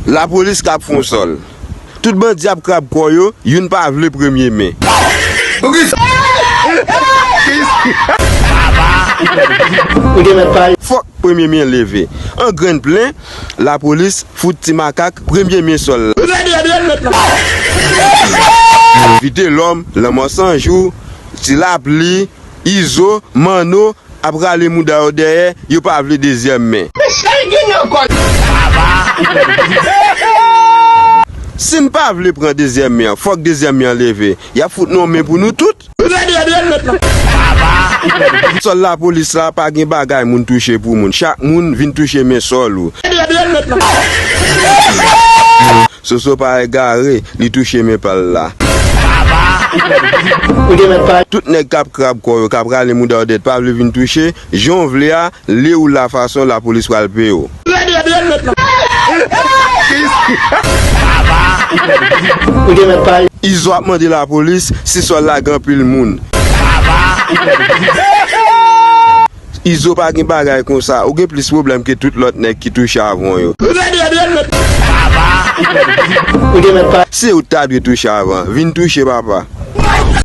La police kap fon sol. Tout ban diable krab koyo, yon pas vle 1er mai. Fuck 1er mai levé. En grain plein, la police fout ti macaque 1er mai sol. Vite l'homme, l'homme sans jour, si la pli, Iso, Mano, après les mouda au derrière, yo pas vle 2e mai. Si nous pas voulons prendre 2e mai, faut que 2e mai enlevé. Y a fout non mais pour nous toutes. Sol la police là pas gen bagay moun toucher pour moun. Chaque moun vient toucher mes sol. So pas égaré, li toucher mes pal là. Tout nèg kap krab koyo, kap rale mouda odet pas vle vinn toucher, jon vle a li ou la façon la police pral payo. Ils ont demandé la police si soit la grand pile moun. Ils ont pas gen bagay comme ça, ou gen plus problème que tout l'autre nèg qui touche avant yo. Si ou t'a touché avant, vinn toucher papa.